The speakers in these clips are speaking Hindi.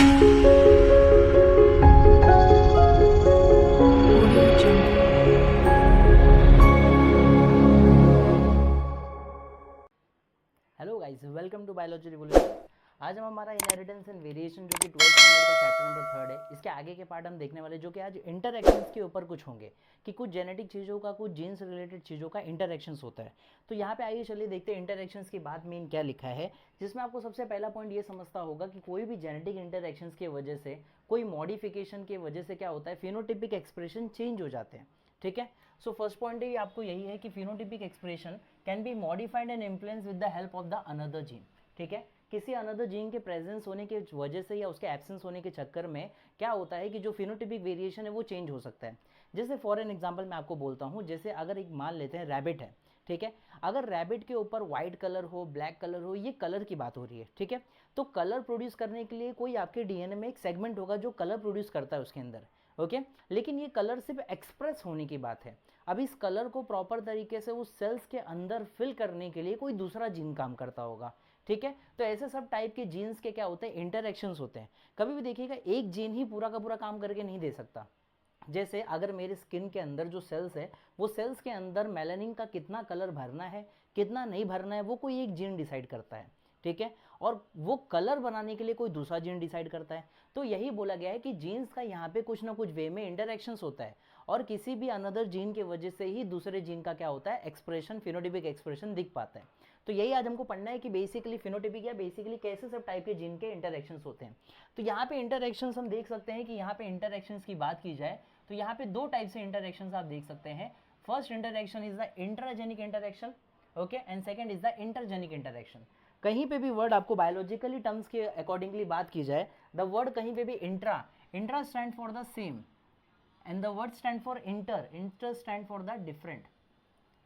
Hello guys, welcome to biology revolution. आज हम हमारा इनहेरिटेंस एंड वेरिएशन जो कि 12th स्टैंडर्ड का चैप्टर नंबर 3 है, इसके आगे के पार्ट हम देखने वाले जो कि आज इंटरैक्शंस के ऊपर कुछ होंगे कि कुछ जेनेटिक चीज़ों का, कुछ जीन्स रिलेटेड चीज़ों का इंटरैक्शंस होता है। तो यहाँ पे आइए चलिए देखते हैं इंटरैक्शंस की बात मेन क्या लिखा है, जिसमें आपको सबसे पहला पॉइंट ये समझता होगा कि कोई भी जेनेटिक इंटरैक्शंस की वजह से, कोई मॉडिफिकेशन की वजह से क्या होता है, फिनोटिपिक एक्सप्रेशन चेंज हो जाते हैं। ठीक है, सो फर्स्ट पॉइंट ही आपको यही है कि phenotypic expression can be modified and influence with the help of the another gene. ठीक है, किसी अनदर जीन के प्रेजेंस होने की वजह से या उसके एब्सेंस होने के चक्कर में क्या होता है कि जो फिनोटिपिक वेरिएशन है वो चेंज हो सकता है। जैसे फॉर एन एग्जांपल मैं आपको बोलता हूँ, जैसे अगर एक मान लेते हैं रैबिट है। ठीक है, अगर रैबिट के ऊपर व्हाइट कलर हो, ब्लैक कलर हो, ये कलर की बात हो रही है। ठीक है, तो कलर प्रोड्यूस करने के लिए कोई आपके डीएनए में एक सेगमेंट होगा जो कलर प्रोड्यूस करता है उसके अंदर। ओके, लेकिन ये कलर सिर्फ एक्सप्रेस होने की बात है। अब इस कलर को प्रॉपर तरीके से उस सेल्स के अंदर फिल करने के लिए कोई दूसरा जीन काम करता होगा। ठीक है, तो ऐसे सब टाइप के जीन्स के क्या होते हैं, इंटरैक्शंस होते हैं। कभी भी देखिएगा एक जीन ही पूरा का पूरा काम करके नहीं दे सकता। जैसे अगर मेरे स्किन के अंदर जो सेल्स है, वो सेल्स के अंदर मेलानिन का कितना कलर भरना है, कितना नहीं भरना है, वो कोई एक जीन डिसाइड करता है। ठीक है, और वो कलर बनाने के लिए कोई दूसरा जीन डिसाइड करता है। तो यही बोला गया है कि जीन्स का यहाँ पे कुछ ना कुछ वे में इंटरैक्शंस होता है, और किसी भी अनदर जीन की वजह से ही दूसरे जीन का क्या होता है, एक्सप्रेशन, फिनोटिपिक एक्सप्रेशन दिख पाता है। तो यही आज हमको पढ़ना है कि बेसिकली फिनोटिपिक या बेसिकली कैसे सब टाइप के जीन के इंटरैक्शंस होते हैं। तो यहाँ पे इंटरैक्शंस हम देख सकते हैं कि यहाँ पे इंटरैक्शंस की बात की जाए तो यहाँ पे दो टाइप से इंटरैक्शंस आप देख सकते हैं। First interaction is the intragenic interaction, okay, and second is the intergenic interaction. कहीं पे भी वर्ड आपको बायोलॉजिकली टर्म्स के अकॉर्डिंगली बात की जाए, द वर्ड कहीं पे भी intra, intra stand for the same and the word stand for inter, inter stand for the different.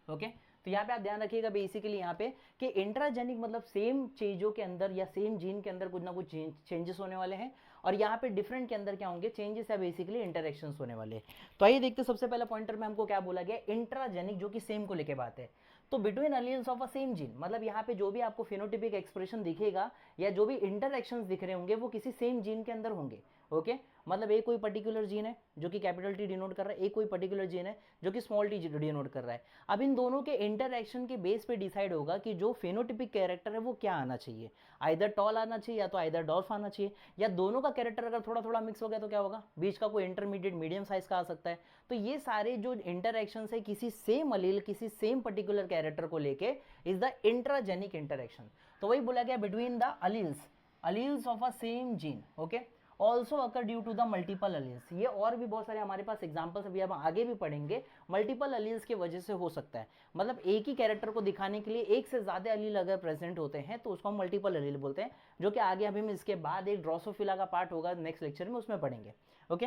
Okay, तो यहाँ पे आप ध्यान रखिएगा बेसिकली यहाँ पे कि इंट्राजेनिक मतलब सेम चीजों के अंदर या सेम जीन के अंदर कुछ ना कुछ चेंजेस होने वाले हैं, और यहाँ पे डिफरेंट के अंदर क्या होंगे, चेंजेस या बेसिकली इंटरेक्शंस होने वाले हैं। तो आइए देखते सबसे पहला पॉइंटर में हमको क्या बोला गया, इंट्राजेनिक, जो कि सेम को लेके बात है। तो between alleles of a same gene, मतलब यहाँ पे जो भी आपको फिनोटिपिक एक्सप्रेशन दिखेगा या जो भी इंटरैक्शंस दिख रहे होंगे वो किसी सेम जीन के अंदर होंगे। ओके, मतलब एक कोई पर्टिकुलर जीन है जो कि कैपिटल टी डिनोट कर रहा है, एक कोई पर्टिकुलर जीन है जो कि स्मॉल टी डिनोट कर रहा है। अब इन दोनों के इंटरैक्शन के बेस पे डिसाइड होगा कि जो फेनोटिपिक कैरेक्टर है वो क्या आना चाहिए, आइदर टॉल आना चाहिए या तो आइदर डॉर्फ आना चाहिए, या दोनों का कैरेक्टर अगर थोड़ा थोड़ा मिक्स हो गया तो क्या होगा, बीच का कोई इंटरमीडिएट मीडियम साइज का आ सकता है। तो ये सारे जो इंटरैक्शन है किसी सेम अलील, किसी सेम पर्टिकुलर कैरेक्टर को लेके इज द इंट्राजेनिक इंटरैक्शन। तो वही बोला गया between the alleles, alleles of a same gene. Okay, also occur due to the multiple alleles. ये और भी बहुत सारे हमारे पास एग्जाम्पल्स अभी हम आगे भी पढ़ेंगे, मल्टीपल अलील्स की वजह से हो सकता है। मतलब एक ही कैरेक्टर को दिखाने के लिए एक से ज्यादा अलील अगर प्रेजेंट होते हैं तो उसको हम मल्टीपल अलील बोलते हैं, जो कि आगे अभी हम इसके बाद एक ड्रोसोफिला का पार्ट होगा नेक्स्ट लेक्चर में, उसमें पढ़ेंगे। ओके,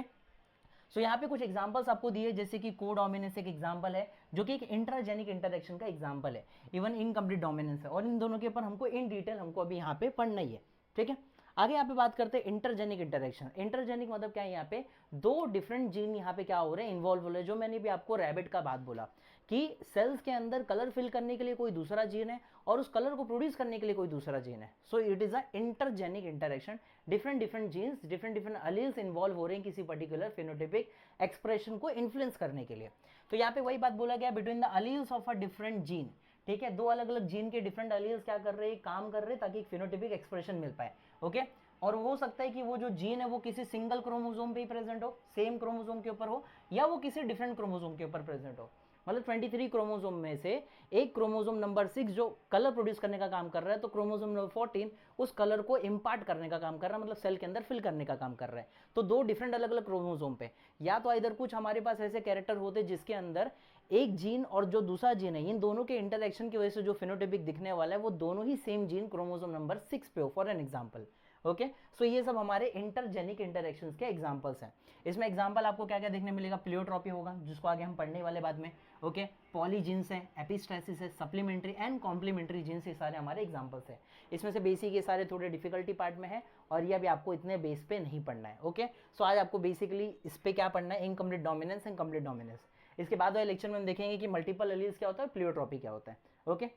सो यहाँ पे कुछ एग्जांपल्स आपको दिए, जैसे कि कोडोमिनेंस एक एग्जांपल है जो कि एक इंट्राजेनिक इंटरैक्शन का एग्जांपल है, इवन इनकम्प्लीट डोमिनेंस है, और इन दोनों के ऊपर हमको इन डिटेल हमको अभी यहाँ पे पढ़ना ही है। ठीक है, आगे यहाँ पे बात करते हैं इंटरजेनिक इंटरैक्शन। इंटरजेनिक मतलब क्या है, यहाँ पे दो डिफरेंट जीन यहाँ पे क्या हो रहे हैं, इन्वॉल्व हो रहे हैं। जो मैंने भी आपको रैबिट का बात बोला कि सेल्स के अंदर कलर फिल करने के लिए कोई दूसरा जीन है और उस कलर को प्रोड्यूस करने के लिए कोई दूसरा जीन है। So it is a intergenic interaction, different different genes, different different alleles involve हो रहे हैं किसी पर्टिकुलर फिनोटिपिक एक्सप्रेशन को इन्फ्लुएंस करने के लिए। तो यहाँ पे वही बात बोला गया, between the alleles of a different gene. ठीक है, दो अलग अलग जीन के डिफरेंट अलील्स क्या कर रहे हैं, काम कर रहे हैं ताकि एक फिनोटिपिक एक्सप्रेशन मिल पाए। ओके, और हो सकता है कि वो जो जीन है वो किसी सिंगल क्रोमोसोम पे ही प्रेजेंट हो, सेम क्रोमोसोम के ऊपर हो, या वो किसी डिफरेंट क्रोमोसोम के ऊपर प्रेजेंट हो। मतलब 23 क्रोमोसोम में से एक क्रोमोसोम नंबर 6 जो कलर प्रोड्यूस करने का काम कर रहा है, तो क्रोमोसोम नंबर 14 उस कलर को इम्पार्ट करने का काम कर रहा है, मतलब सेल के अंदर फिल करने का काम कर रहा है। तो दो डिफरेंट अलग अलग क्रोमोसोम पे, या तो इधर कुछ हमारे पास ऐसे कैरेक्टर होते जिसके अंदर एक जीन और जो दूसरा जीन है, इन दोनों के इंटरैक्शन की वजह से जो फिनोटिपिक दिखने वाला है वो दोनों ही सेम जीन क्रोमोसोम नंबर 6 पे हो, फॉर एन एग्जाम्पल। ओके, सो ये सब हमारे इंटरजेनिक इंटरैक्शंस के एग्जांपल्स हैं। इसमें एग्जांपल आपको क्या क्या देखने मिलेगा, प्लियोट्रॉपी होगा जिसको आगे हम पढ़ने वाले बाद में। ओके, पॉलीजीन्स है, एपिस्ट्रेसिस है, सप्लीमेंट्री एंड कॉम्प्लीमेंट्री जीन्स, ये सारे हमारे एग्जांपल्स हैं। इसमें से बेसिक ये सारे थोड़े डिफिकल्टी पार्ट में है, और ये अभी आपको इतने बेस पे नहीं पढ़ना है। ओके, सो आज आपको बेसिकली इस पे क्या पढ़ना है, incomplete dominance and complete dominance. इसके बाद वाले लेक्चर में हम देखेंगे कि मल्टीपल एलील्स क्या होता है, प्लियोट्रॉपी क्या होता है। ओके,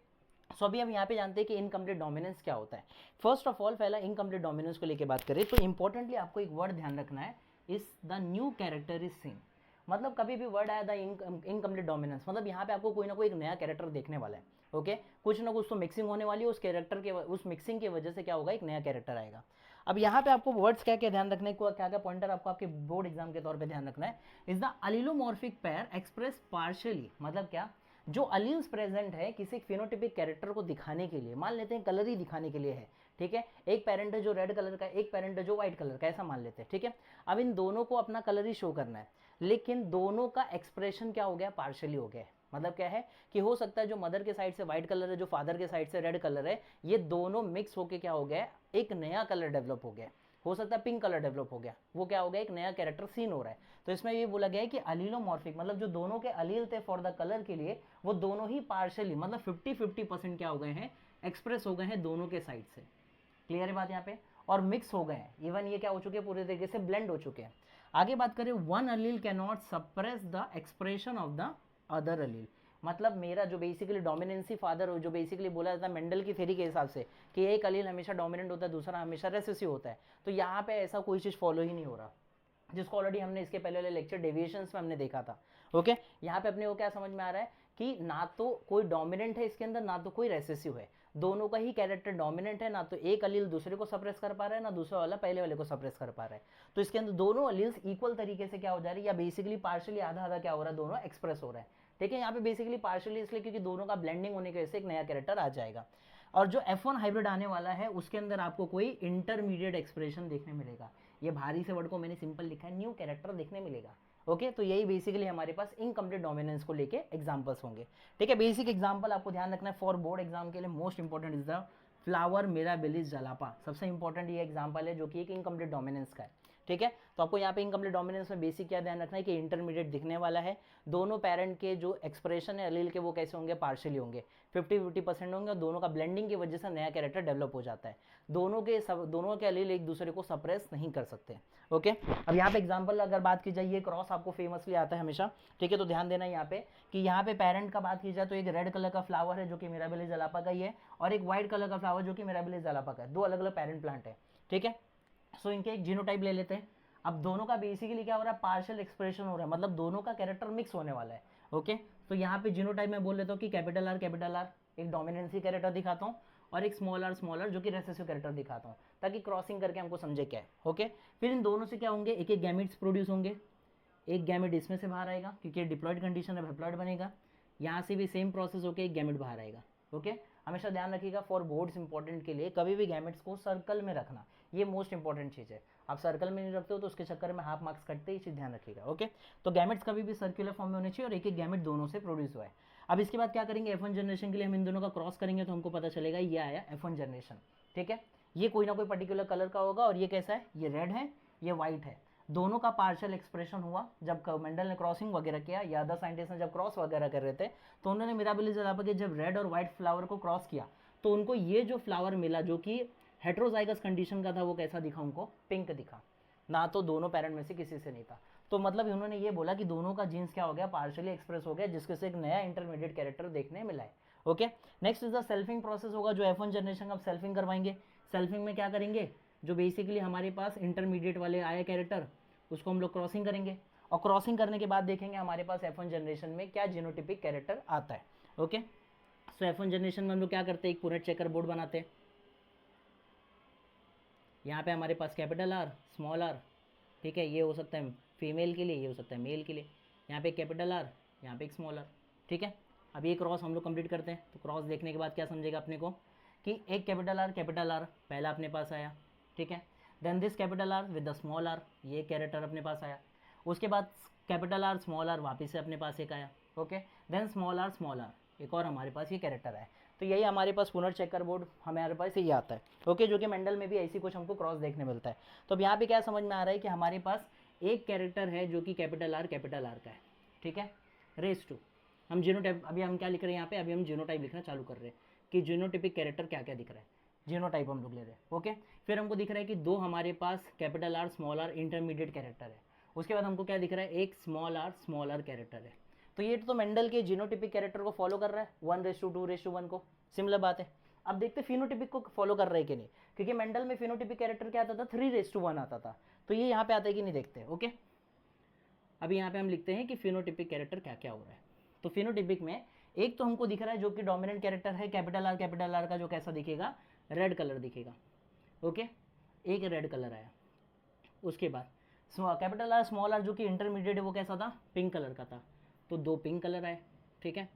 सो अभी हम यहाँ पे जानते हैं कि इनकम्प्लीट डोमिनेंस क्या होता है। फर्स्ट ऑफ ऑल पहला इनकम्प्लीट डोमिनेंस को लेके बात करें तो इंपॉर्टेंटली आपको एक वर्ड ध्यान रखना है, is the new character is seen. मतलब कभी भी वर्ड आया द इनकम्प्लीट डोमिनेंस, मतलब यहाँ पे आपको कोई ना कोई एक नया कैरेक्टर देखने वाला है। ओके, कुछ ना कुछ तो मिक्सिंग होने वाली है, उस कैरेक्टर के उस मिक्सिंग की वजह से क्या होगा, एक नया कैरेक्टर आएगा। अब यहाँ पे आपको वर्ड्स क्या क्या ध्यान रखने को, क्या क्या पॉइंटर आपको आपके बोर्ड एग्जाम के तौर पे ध्यान रखना है। Is the allelomorphic pair express partially, मतलब क्या, जो अलील्स प्रेजेंट है किसी फिनोटिपिक कैरेक्टर को दिखाने के लिए, मान लेते हैं कलर ही दिखाने के लिए है, ठीक है, एक पेरेंट है जो रेड कलर का, एक पेरेंट है जो व्हाइट कलर का, ऐसा मान लेते हैं, ठीक है। अब इन दोनों को अपना कलर ही शो करना है, लेकिन दोनों का एक्सप्रेशन क्या हो गया, पार्शियली हो गया है। मतलब क्या है कि हो सकता है जो मदर के साइड से व्हाइट कलर है, जो फादर के साइड से रेड कलर है, ये दोनों मिक्स होके क्या हो गया है, एक नया कलर डेवलप हो गया। हो सकता है पिंक कलर डेवलप हो गया, वो क्या हो गया, एक नया कैरेक्टर सीन हो रहा है। तो इसमें ये बोला गया है कि अलीलोमॉर्फिक, मतलब जो दोनों के अलील थे फॉर द कलर के लिए, वो दोनों ही पार्शियली, मतलब 50-50% क्या हो गए हैं, एक्सप्रेस हो गए हैं दोनों के साइड से। क्लियर है बात यहाँ पे, और मिक्स हो गए हैं, इवन ये क्या हो चुके हैं, पूरे तरीके से ब्लेंड हो चुके हैं। आगे बात करें, one allele can not suppress the expression of the other allele. मतलब मेरा जो बेसिकली डोमिनेंसी फादर हो, जो बेसिकली बोला जाता है मेंडल की थ्योरी के हिसाब से कि एक अलील हमेशा डोमिनेंट होता है, दूसरा हमेशा रेसेसिव होता है, तो यहाँ पे ऐसा कोई चीज़ फॉलो ही नहीं हो रहा, जिसको ऑलरेडी हमने इसके पहले वाले लेक्चर डेविएशंस में हमने देखा था। ओके, यहाँ पे अपने को क्या समझ में आ रहा है कि ना तो कोई डोमिनेंट है इसके अंदर, ना तो कोई रेसेसिव है, दोनों का ही कैरेक्टर डोमिनेंट है, ना तो एक अलील दूसरे को सप्रेस कर पा रहा है, ना दूसरा वाला पहले वाले को सप्रेस कर पा रहा है। तो इसके अंदर दोनों अलील्स इक्वल तरीके से क्या हो जा रही है, या बेसिकली पार्शियली आधा आधा क्या हो रहा है, दोनों एक्सप्रेस हो रहा है। ठीक है, यहाँ पे बेसिकली पार्शियली इसलिए क्योंकि दोनों का ब्लेंडिंग होने की वजह से एक नया कैरेक्टर आ जाएगा। और जो F1 हाइब्रिड आने वाला है उसके अंदर आपको कोई इंटरमीडिएट एक्सप्रेशन देखने मिलेगा। ये भारी से वर्ड को मैंने सिंपल लिखा है, न्यू कैरेक्टर देखने मिलेगा। ओके, तो यही बेसिकली हमारे पास इनकम्प्लीट डोमिनेंस को लेके एग्जांपल्स होंगे। ठीक है, बेसिक एग्जांपल आपको ध्यान रखना है फॉर बोर्ड एग्जाम के लिए, most important is the flower mirabilis जलापा। सबसे इंपॉर्टेंट ये एग्जांपल है जो कि एक इनकम्प्लीट डोमिनेंस का है। ठीक है, तो आपको यहाँ पे इनकम्प्लीट डोमिनेंस में बेसिक क्या ध्यान रखना है कि इंटरमीडिएट दिखने वाला है, दोनों पेरेंट के जो एक्सप्रेशन है अलील के वो कैसे होंगे, पार्शियली होंगे, 50-50% होंगे, और दोनों का ब्लेंडिंग की वजह से नया कैरेक्टर डेवलप हो जाता है। दोनों के अलील एक दूसरे को सप्रेस नहीं कर सकते। ओके, अब यहाँ पे एग्जांपल अगर बात की जाए, ये क्रॉस आपको फेमसली आता है हमेशा। ठीक है, तो ध्यान देना यहाँ पे कि यहाँ पे पेरेंट का बात की जाए तो एक रेड कलर का फ्लावर है जो कि मिराबिलिस जलापा का ही है, और एक व्हाइट कलर का फ्लावर जो कि मिराबिलिस जलापा का है, दो अलग अलग पेरेंट प्लांट है। ठीक है, सो इनके एक जीनोटाइप ले लेते हैं। अब दोनों का बेसिकली क्या हो रहा है, पार्शियल एक्सप्रेशन हो रहा है, मतलब दोनों का कैरेक्टर मिक्स होने वाला है। ओके, तो यहाँ पे जीनोटाइप में बोल लेता हूँ कि कैपिटल आर एक डोमिनेंसी कैरेक्टर दिखाता हूँ, और एक स्मॉल आर जो कि रेसेसिव कैरेक्टर दिखाता हूँ, ताकि क्रॉसिंग करके हमको समझे क्या है। ओके, फिर इन दोनों से क्या होंगे, एक एक गैमेट्स प्रोड्यूस होंगे, एक गैमेट इसमें से बाहर आएगा क्योंकि डिप्लॉयड कंडीशन है, हैप्लॉयड बनेगा, यहाँ से भी सेम प्रोसेस होकर एक गैमेट बाहर आएगा। ओके, हमेशा ध्यान रखिएगा फॉर बोर्ड्स इंपॉर्टेंट के लिए कभी भी गैमेट्स को सर्कल में रखना, ये मोस्ट इंपॉर्टेंट चीज़ है। आप सर्कल में नहीं रखते हो तो उसके चक्कर में हाफ मार्क्स कटते, ही चीज़ ध्यान रखिएगा। ओके, तो गैमेट्स कभी भी सर्कुलर फॉर्म में होने चाहिए और एक एक गैमेट दोनों से प्रोड्यूस हुआ है। अब इसके बाद क्या करेंगे, F1 जनरेशन के लिए हम इन दोनों का क्रॉस करेंगे तो हमको पता चलेगा ये आया F1 जनरेशन। ठीक है, ये कोई ना कोई पर्टिकुलर कलर का होगा, और ये कैसा है, ये रेड है, ये व्हाइट है, दोनों का पार्शियल एक्सप्रेशन हुआ जब मेंडल ने क्रॉसिंग वगैरह किया, या अदर साइंटिस्ट ने जब क्रॉस वगैरह कर रहे थे, तो उन्होंने मिराबिलिस जलापा के जब रेड और व्हाइट फ्लावर को क्रॉस किया तो उनको ये जो फ्लावर मिला जो कि हेट्रोजाइगस कंडीशन का था, वो कैसा दिखा, उनको पिंक दिखा, ना तो दोनों पेरेंट में से किसी से नहीं था। तो मतलब उन्होंने ये बोला कि दोनों का जीन्स क्या हो गया, पार्शियली एक्सप्रेस हो गया, जिसके से एक नया इंटरमीडिएट कैरेक्टर देखने मिला है। Okay, next is the selfing process होगा, जो F1 जनरेशन का सेल्फिंग करवाएंगे। सेल्फिंग में क्या करेंगे, जो बेसिकली हमारे पास इंटरमीडिएट वाले आए कैरेक्टर, उसको हम लोग क्रॉसिंग करेंगे, और क्रॉसिंग करने के बाद देखेंगे हमारे पास F1 जनरेशन में क्या जीनोटिपिक कैरेक्टर आता है। ओके, सो F1 जनरेशन में हम लोग क्या करते हैं, एक पूरा चेकर बोर्ड बनाते हैं। यहाँ पे हमारे पास कैपिटल आर, स्मॉल आर, ठीक है, ये हो सकता है फीमेल के लिए, ये हो सकता है मेल के लिए, यहाँ पे कैपिटल आर, यहाँ पे एक स्मॉल आर। ठीक है, अब ये क्रॉस हम लोग कंप्लीट करते हैं। तो क्रॉस देखने के बाद क्या समझेगा अपने को कि एक कैपिटल आर पहला अपने पास आया, ठीक है, then this capital R with the small R, ये कैरेक्टर अपने पास आया, उसके बाद कैपिटल आर स्मॉल आर वापस से अपने पास एक आया। ओके, देन स्मॉल आर एक और हमारे पास ये कैरेक्टर आया। तो यही हमारे पास पुनर्चेकर बोर्ड हमारे पास यही आता है। ओके, जो कि मेंडल में भी ऐसी कुछ हमको क्रॉस देखने मिलता है। तो अब यहाँ पे क्या समझ में आ रहा है कि हमारे पास एक कैरेक्टर है जो कि कैपिटल आर का है। ठीक है, रेस टू हम जीनोटाइप, अभी हम क्या लिख रहे हैं यहाँ पे, अभी हम जीनोटाइप लिखना चालू कर रहे हैं कि जीनोटिपिक कैरेक्टर क्या क्या दिख रहा है, जीनोटाइप हम लोग ले रहे हैं। ओके, फिर हमको दिख रहा है कि दो हमारे पास capital R small R intermediate character है, उसके बाद हमको क्या दिख रहा है, एक स्मॉल आर कैरेक्टर है। तो ये तो मेंडल के जीनोटिपिक कैरेक्टर को फॉलो कर रहा है, 1:2:1 को। सिमिलर बात है। अब देखते फिनोटिपिक को फॉलो कर रहे हैं कि नहीं, क्योंकि मेंडल में फिनोटिपिक कैरेक्टर क्या आता था, 3:1 आता था, तो ये यहाँ पे आता है कि नहीं देखते हैं। ओके, अभी यहाँ पे हम लिखते हैं कि फिनोटिपिक कैरेक्टर क्या क्या हो रहा है। तो फिनोटिपिक में एक तो हमको दिख रहा है जो कि डोमिनेंट कैरेक्टर है कैपिटल आर का, जो कैसा दिखेगा, रेड कलर दिखेगा। ओके, एक रेड कलर आया। उसके बाद कैपिटल आर स्मॉल आर जो कि इंटरमीडिएट है वो कैसा था, पिंक कलर का था, तो 2 पिंक कलर आए। ठीक है,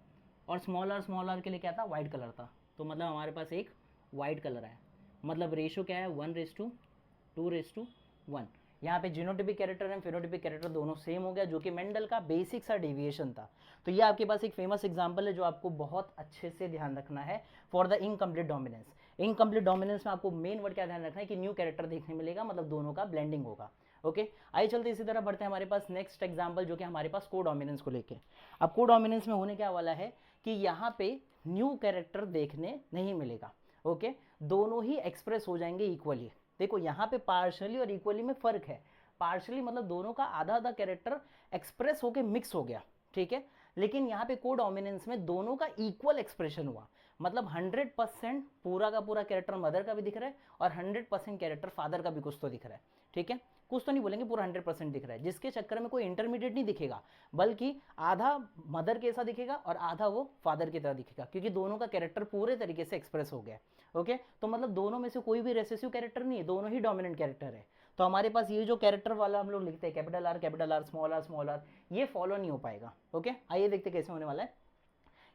और स्मॉल आर के लिए क्या था, वाइट कलर था, तो मतलब हमारे पास एक वाइट कलर आया। मतलब रेशो क्या है, 1:2:1। यहाँ पे जीनोटिपिक कैरेक्टर एंड फेनोटिपिक कैरेक्टर दोनों सेम हो गया, जो कि मेंडल का बेसिक सा डेविएशन था। तो ये आपके पास एक फेमस एग्जांपल है जो आपको बहुत अच्छे से ध्यान रखना है for the incomplete dominance. Incomplete dominance में आपको मेन वर्ड क्या ध्यान रखना है कि न्यू कैरेक्टर देखने मिलेगा, मतलब दोनों का ब्लेंडिंग होगा। ओके, आइए चलते इसी तरह बढ़ते हैं हमारे पास नेक्स्ट एग्जाम्पल, जो कि हमारे पास को डोमिनेंस को लेके। अब को डोमिनेंस में होने क्या वाला है कि यहाँ पे न्यू कैरेक्टर देखने नहीं मिलेगा। ओके, दोनों ही एक्सप्रेस हो जाएंगे इक्वली। देखो यहाँ पे पार्शली और इक्वली में फर्क है। पार्शली मतलब दोनों का आधा आधा कैरेक्टर एक्सप्रेस होके मिक्स हो गया, ठीक है, लेकिन यहाँ पे को डोमिनेंस में दोनों का इक्वल एक्सप्रेशन हुआ। मतलब 100% पूरा का पूरा कैरेक्टर मदर का भी दिख रहा है और 100% कैरेक्टर फादर का भी कुछ तो दिख रहा है। ठीक है, कुछ तो नहीं बोलेंगे, पूरा 100% दिख रहा है, जिसके चक्कर में कोई इंटरमीडिएट नहीं दिखेगा, बल्कि आधा मदर के ऐसा दिखेगा और आधा वो फादर की तरह दिखेगा, क्योंकि दोनों का कैरेक्टर पूरे तरीके से एक्सप्रेस हो गया। ओके, तो मतलब दोनों में से कोई भी रेसेसिव कैरेक्टर नहीं है, दोनों ही डोमिनेंट कैरेक्टर है। तो हमारे पास ये जो कैरेक्टर वाला हम लोग लिखते हैं कैपिटल आर स्मॉल आर, ये फॉलो नहीं हो पाएगा। ओके, आइए देखते कैसे होने वाला है।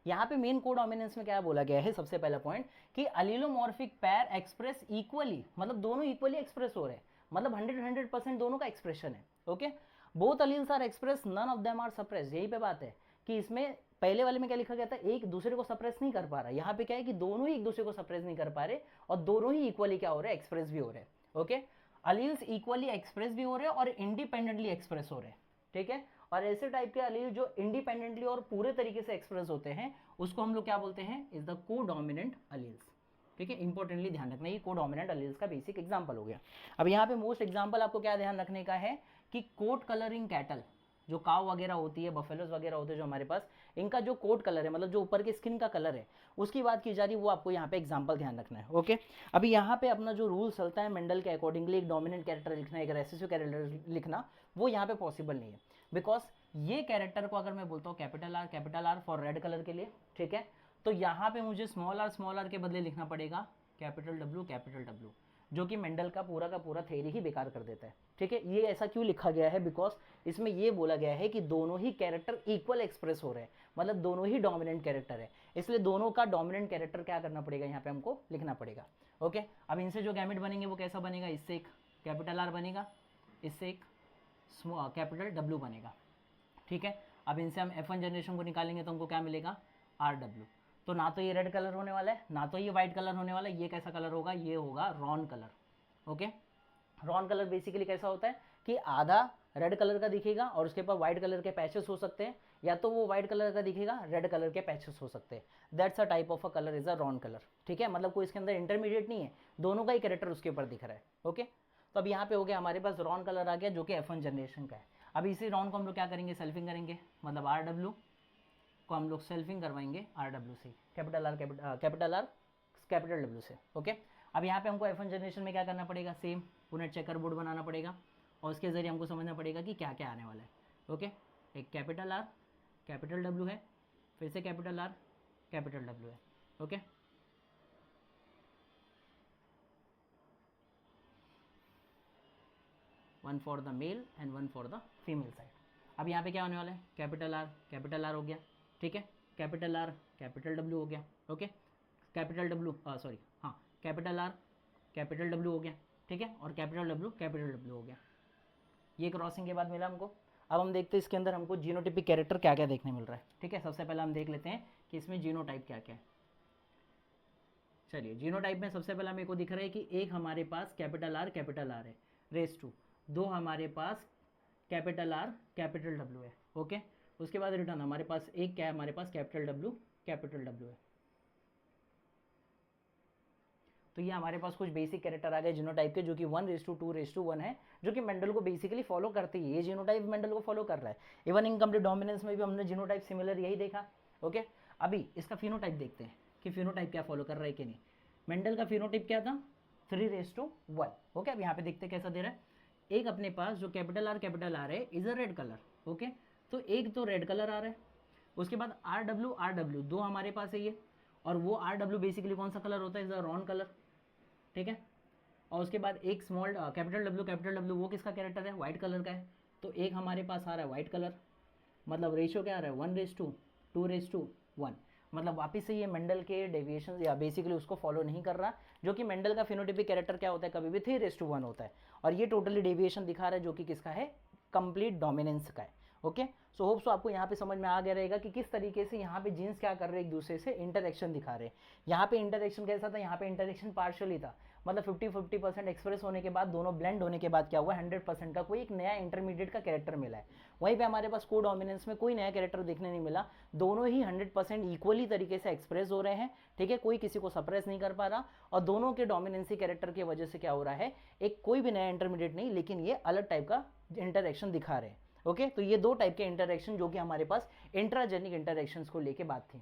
यहाँ पे मेन को डोमिनेंस में क्या बोला गया है, सबसे पहला पॉइंट कि अलीलोमॉर्फिक पैर एक्सप्रेस इक्वली, मतलब दोनों इक्वली एक्सप्रेस हो रहे हैं, मतलब 100% दोनों का एक्सप्रेशन है। Okay, both alleles are express, none of them are suppress. यही पे बात है कि इसमें पहले वाले में क्या लिखा गया था, एक दूसरे को सप्रेस नहीं कर पा रहा, यहाँ पे क्या है कि दोनों ही एक दूसरे को सप्रेस नहीं कर पा रहे और दोनों ही इक्वली क्या हो रहे हैं, एक्सप्रेस भी हो रहे हैं। ओके, अलील्स इक्वली एक्सप्रेस भी हो रहे हैं और इंडिपेंडेंटली एक्सप्रेस हो रहे हैं। ठीक है, और ऐसे टाइप के अलील जो इंडिपेंडेंटली और पूरे तरीके से एक्सप्रेस होते हैं उसको हम लोग क्या बोलते हैं, इज द को डोमिनेंट अलील्स। ठीक है, इंपॉर्टेंटली ध्यान रखना, ये को डोमिनेंट अलील्स का बेसिक एग्जांपल हो गया। अब यहाँ पे मोस्ट एग्जांपल आपको क्या ध्यान रखने का है कि कोट कलरिंग कैटल, जो काव वगैरह होती है, बफेलोज वगैरह होते हैं जो हमारे पास, इनका जो कोट कलर है, मतलब जो ऊपर की स्किन का कलर है, उसकी बात की जा रही है, वो आपको यहाँ पे एग्जांपल ध्यान रखना है। ओके, अभी यहाँ पे अपना जो रूल चलता है मेंडल के अकॉर्डिंगली, एक डोमिनेंट कैरेक्टर लिखना, एक रेसेसिव कैरेक्टर लिखना, वो यहाँ पे पॉसिबल नहीं है। बिकॉज ये कैरेक्टर को अगर मैं बोलता हूँ capital R for red colour के लिए, ठीक है, तो यहाँ पे मुझे स्मॉल आर के बदले लिखना पड़ेगा कैपिटल डब्ल्यू, जो कि मेंडल का पूरा थ्योरी ही बेकार कर देता है। ठीक है, ये ऐसा क्यों लिखा गया है, बिकॉज इसमें ये बोला गया है कि दोनों ही कैरेक्टर इक्वल एक्सप्रेस हो रहे हैं, मतलब दोनों ही डोमिनेंट कैरेक्टर है, इसलिए दोनों का डोमिनेंट कैरेक्टर क्या करना पड़ेगा, यहाँ पे हमको लिखना पड़ेगा। ओके, अब इनसे जो गैमेट बनेंगे वो कैसा बनेगा, इससे एक कैपिटल आर बनेगा, इससे एक कैपिटल डब्ल्यू बनेगा। ठीक है, अब इनसे हम F1 जनरेशन को निकालेंगे तो हमको क्या मिलेगा, RW। तो ना तो ये रेड कलर होने वाला है, ना तो ये वाइट कलर होने वाला है, ये कैसा कलर होगा, ये होगा Ron colour. Okay, Ron colour basically कैसा होता है कि आधा रेड कलर का दिखेगा और उसके ऊपर व्हाइट कलर के पैचेस हो सकते हैं, या तो वो व्हाइट कलर का दिखेगा, रेड कलर के पैचेस हो सकते हैं। That's a type of a colour, is a Ron colour. ठीक है, मतलब कोई इसके अंदर इंटरमीडिएट नहीं है, दोनों का ही कैरेक्टर उसके ऊपर दिख रहा है। ओके, तो अब यहाँ पे हो गया हमारे पास रॉन कलर आ गया, जो कि F1 जनरेशन का है। अब इसी रॉन को हम लोग क्या करेंगे, सेल्फिंग करेंगे, मतलब RW को हम लोग सेल्फिंग करवाएंगे RW से, कैपिटल आर कैपिटल W से। ओके, अब यहाँ पे हमको F1 जनरेशन में क्या करना पड़ेगा, सेम यूनिट चेकर बोर्ड बनाना पड़ेगा और उसके जरिए हमको समझना पड़ेगा कि क्या क्या आने वाला है। ओके, एक कैपिटल आर कैपिटल W है, फिर से कैपिटल आर कैपिटल W है। Okay, one for the male and one for the female side. अब यहाँ पे क्या होने वाला है, कैपिटल आर हो गया, ठीक है, कैपिटल आर कैपिटल W हो गया। ओके, कैपिटल W सॉरी हाँ, कैपिटल आर कैपिटल W हो गया, ठीक है, और कैपिटल W हो गया। ये क्रॉसिंग के बाद मिला हमको। अब हम देखते हैं इसके अंदर हमको जीनोटिपिक कैरेक्टर क्या क्या देखने मिल रहा है। ठीक है, सबसे पहले हम देख लेते हैं कि इसमें जीनोटाइप क्या क्या है। चलिए, जीनोटाइप में सबसे पहले मेरे को दिख रहा है कि एक हमारे पास कैपिटल आर है, रेस टू, दो हमारे पास कैपिटल आर कैपिटल W है। ओके, उसके बाद रिटर्न हमारे पास एक क्या है, हमारे पास कैपिटल W है। तो ये हमारे पास कुछ बेसिक कैरेक्टर आ गए जीनोटाइप के, जो कि 1:2:1 है, जो कि मेंडल को बेसिकली फॉलो करते ही, ये जीनोटाइप मेंडल को फॉलो कर रहा है। इवन इनकम्प्लीट डोमिनेंस में भी हमने जीनोटाइप सिमिलर यही देखा। ओके, अभी इसका फिनोटाइप देखते हैं। कि फिनोटाइप क्या फॉलो कर रहा है कि नहीं। मेंडल का फिनोटाइप क्या था, 3:1। ओके, अब यहाँ पे देखते कैसा दे रहा है। एक अपने पास जो कैपिटल आर है is a red colour. Okay, तो एक तो रेड कलर आ रहा है, उसके बाद आर डब्ल्यू दो हमारे पास है ये, और वो आर डब्ल्यू बेसिकली कौन सा कलर होता है, इज अ रॉन कलर। ठीक है, और उसके बाद एक स्मॉल कैपिटल डब्ल्यू वो किसका कैरेक्टर है, व्हाइट कलर का है। तो एक हमारे पास आ रहा है व्हाइट कलर, मतलब रेशियो क्या आ रहा है 1:2:1। मतलब वापस से ये मेंडल के डेविएशन या बेसिकली उसको फॉलो नहीं कर रहा, जो कि मेंडल का फिनोटिपिक कैरेक्टर क्या होता है, कभी भी 3:1 होता है, और ये टोटली डेविएशन दिखा रहा है जो कि किसका है, कंप्लीट डोमिनेंस का है। ओके, सो होप सो आपको यहाँ पे समझ में आ गया रहेगा कि किस तरीके से यहाँ पे जीन्स क्या कर रहे हैं, एक दूसरे से इंटरेक्शन दिखा रहे हैं। यहाँ पे इंटरेक्शन कैसा था, यहाँ पे इंटरेक्शन पार्शियली था, मतलब 50-50% एक्सप्रेस होने के बाद, दोनों ब्लेंड होने के बाद क्या हुआ, 100% का कोई एक नया इंटरमीडिएट का कैरेक्टर मिला है। वहीं पे हमारे पास को डोमिनेंस में कोई नया कैरेक्टर देखने नहीं मिला, दोनों ही 100% इक्वली तरीके से एक्सप्रेस हो रहे हैं। ठीक है, कोई किसी को सप्रेस नहीं कर पा रहा, और दोनों के डोमिनेंसी कैरेक्टर की वजह से क्या हो रहा है, एक कोई भी नया इंटरमीडिएट नहीं, लेकिन ये अलग टाइप का इंटरेक्शन दिखा रहे हैं। ओके, तो ये दो टाइप के इंटरेक्शन जो कि हमारे पास इंट्राजेनिक इंटरेक्शंस को लेके बात थी।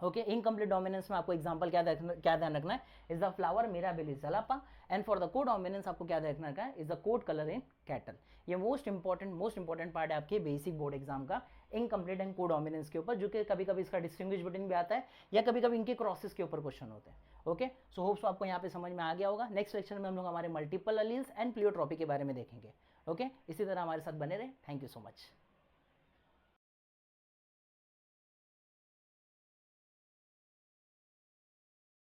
ओके, इनकम्प्लीट डोमिनेंस में आपको एग्जांपल क्या ध्यान रखना है, is the flower mirabilis जलापा, and for the को डोमिनेंस आपको क्या ध्यान रखना है, is the code colour in cattle. ये मोस्ट इंपॉर्टेंट पार्ट है आपके बेसिक बोर्ड एग्जाम का, इनकम्प्लीट एंड को डोमिनेंस के ऊपर, जो कि कभी कभी इसका डिस्टिंग्विश बिटवीन भी आता है, या कभी कभी इनके क्रॉसेस के ऊपर क्वेश्चन होते हैं। ओके, सो होप्स आपको यहाँ पे समझ में आ गया होगा। नेक्स्ट लेक्चर में हम लोग हमारे मल्टीपल अलील्स एंड प्लियोट्रॉपी के बारे में देखेंगे। ओके, इसी तरह हमारे साथ बने रहे। Thank you so much.